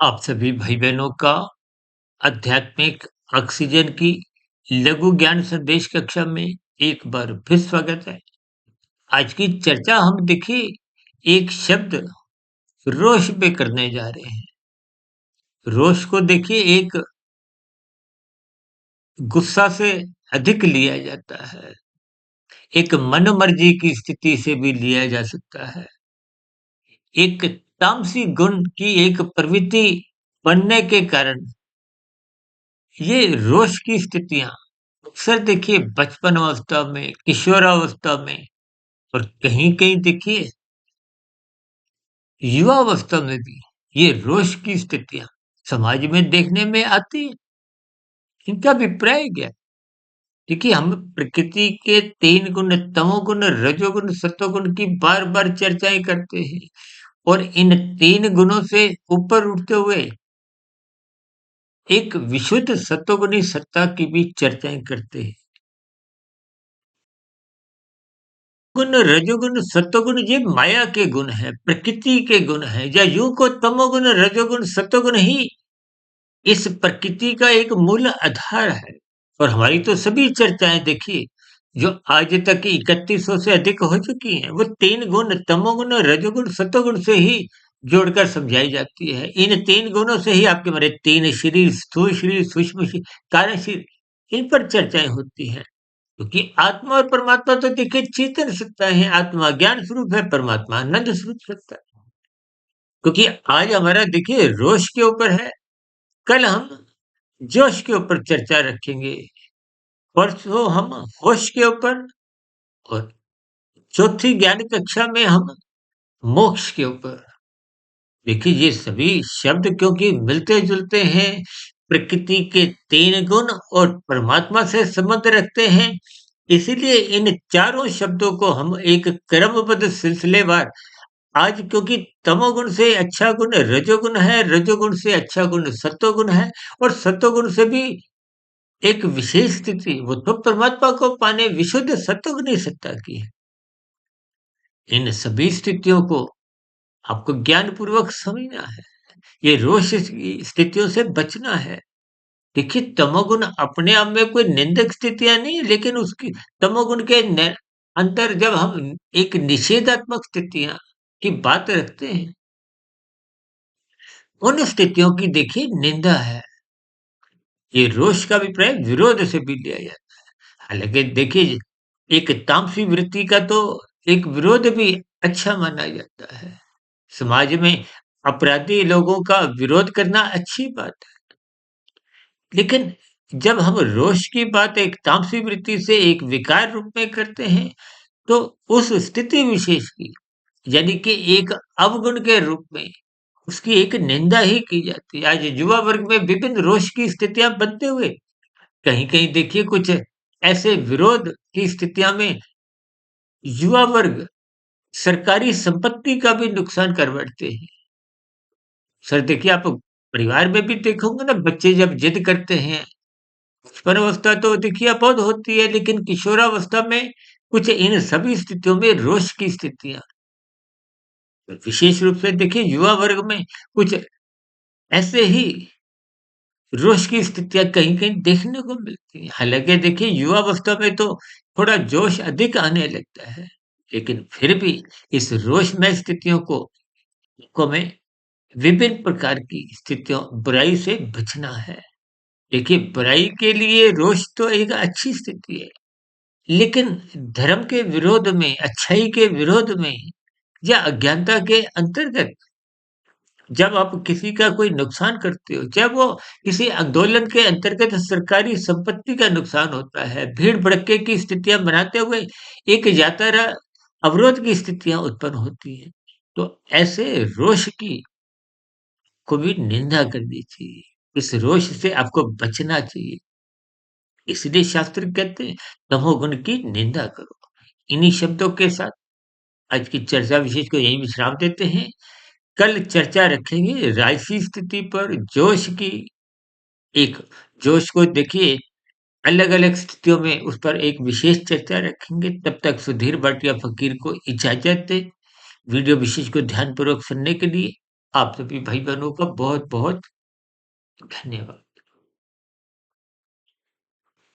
आप सभी भाई बहनों का आध्यात्मिक ऑक्सीजन की लघु ज्ञान संदेश कक्षा में एक बार फिर स्वागत है। आज की चर्चा हम देखिए एक शब्द रोष पे करने जा रहे हैं। रोष को देखिए एक गुस्सा से अधिक लिया जाता है, एक मनमर्जी की स्थिति से भी लिया जा सकता है, एक तामसी गुण की एक प्रवृत्ति बनने के कारण ये रोष की स्थितियां अक्सर देखिए बचपन अवस्था में, किशोरावस्था में और कहीं-कहीं देखिए युवावस्था में भी ये रोष की स्थितियां समाज में देखने में आती हैं। इनका अभिप्राय क्या है? देखिए हम प्रकृति के 3 गुण तमोगुण, रजोगुण, सत्वगुण की बार-बार चर्चाएँ करते हैं और इन 3 गुणों से ऊपर उठते हुए एक विशुद्ध सत्वगुणी सत्ता की भी चर्चाएँ करते हैं। गुण, रजोगुण, सत्वगुण ये माया के गुण हैं, प्रकृति के गुण हैं या यूँ को तमोगुण, रजोगुण, सत्वगुण ही इस प्रकृति का एक मूल आधार है। और हमारी तो सभी चर्चाएँ देखिए, जो आज तक 3100 से अधिक हो चुकी हैं, वो 3 गुण तमोगुण, रजोगुण, सत्वगुण से ही जोड़कर समझाई जाती है। इन 3 गुणों से ही आपके हमारे 3 शरीर, स्थूल शरीर, सूक्ष्म शरीर, कारण शरीर, इन पर चर्चाएँ होती हैं। क्योंकि आत्मा और परमात्मा तो देखिए चेतन सत्ता है, आत्मा ज्ञान स्वरूप है, परमात्मा आनंद स्वरूप सत्ता है। क्योंकि आज हमारा देखिए रोष के ऊपर है, कल हम जोश के ऊपर चर्चा रखेंगे, परसों हम होश के ऊपर और चौथी ज्ञान कक्षा में हम मोक्ष के ऊपर। देखिए ये सभी शब्द क्योंकि मिलते-जुलते हैं, प्रकृति के 3 गुण और परमात्मा से संबंध रखते हैं, इसीलिए इन चारों शब्दों को हम एक क्रमबद्ध सिलसिलेवार आज क्योंकि तमोगुण से अच्छा गुण रजोगुण है, रजोगुण से अच्छा गुण सत्वगुण है और सत्वगुण से भी एक विशेष स्थिति वो तो परमात्मा को पाने विशुद्ध सत्वगुणी सत्ता की है। इन सभी स्थितियों को आपको ज्ञानपूर्वक समझना है। ये रोष स्थितियों से बचना है। देखिए तमोगुण अपने आप में कोई निंदक स्थितियाँ नहीं है, लेकिन उसकी तमोगुण के अंतर जब हम एक निषेधात्मक स्थितियाँ की बात रखते हैं, उन स्थितियों की देखिए निंदा है। ये रोष का अभिप्राय विरोध से भी लिया जाता है। हालाँकि देखिए एक तामसी वृत्ति का तो एक विरोध भी अच्छा माना जाता है। समाज में अपराधी लोगों का विरोध करना अच्छी बात है। लेकिन जब हम रोष की बात एक तामसी वृत्ति से एक विकार रूप में करते हैं, तो उस स्थिति विशेष की यानी कि एक अवगुण के रूप में उसकी एक निंदा ही की जाती है। आज युवा वर्ग में विभिन्न रोष की स्थितियाँ बनते हुए कहीं-कहीं देखिए कुछ ऐसे विरोध की स्थितियाँ में युवा वर्ग सरकारी संपत्ति का भी नुकसान कर बैठते हैं। सर देखिए आप परिवार में भी देखे होंगे ना बच्चे जब जिद करते हैं, बचपन अवस्था तो देखिए बहुत होती है लेकिन किशोरावस्था में कुछ इन सभी स्थितियों में रोष की स्थितियाँ विशेष रूप से देखिए युवा वर्ग में कुछ ऐसे ही रोष की स्थितियाँ कहीं-कहीं देखने को मिलती हैं। हालाँकि देखिए युवावस्था में तो थोड़ा जोश अधिक आने लगता है, लेकिन फिर भी इस रोषमय स्थितियों को हमें विभिन्न प्रकार की स्थितियों बुराई से बचना है। देखिए बुराई के लिए रोष तो एक अच्छी स्थिति है, लेकिन धर्म के विरोध में, अच्छाई के विरोध में या अज्ञानता के अंतर्गत जब आप किसी का कोई नुकसान करते हो, जब वो किसी आंदोलन के अंतर्गत सरकारी संपत्ति का नुकसान होता है, भीड़-भड़क्के की स्थितियाँ बनाते हुए एक यात्रा अवरोध की स्थितियाँ उत्पन्न होती हैं। तो ऐसे रोष की को भी निंदा करनी चाहिए। इस रोष से आपको बचना चाहिए। इसलिए शास्त्र कहते हैं तमोगुण की निंदा करो। इन्हीं शब्दों के साथ आज की चर्चा विशेष को यहीं विश्राम देते हैं। कल चर्चा रखेंगे राजसी स्थिति पर जोश की एक जोश को देखिए अलग-अलग स्थितियों में उस पर एक विशेष चर्चा रखेंगे। तब तक सुधीर भाटिया फ़कीर को इजाज़त दें। वीडियो विशेष को ध्यानपूर्वक सुनने के लिए आप सभी भाई-बहनों का बहुत-बहुत धन्यवाद।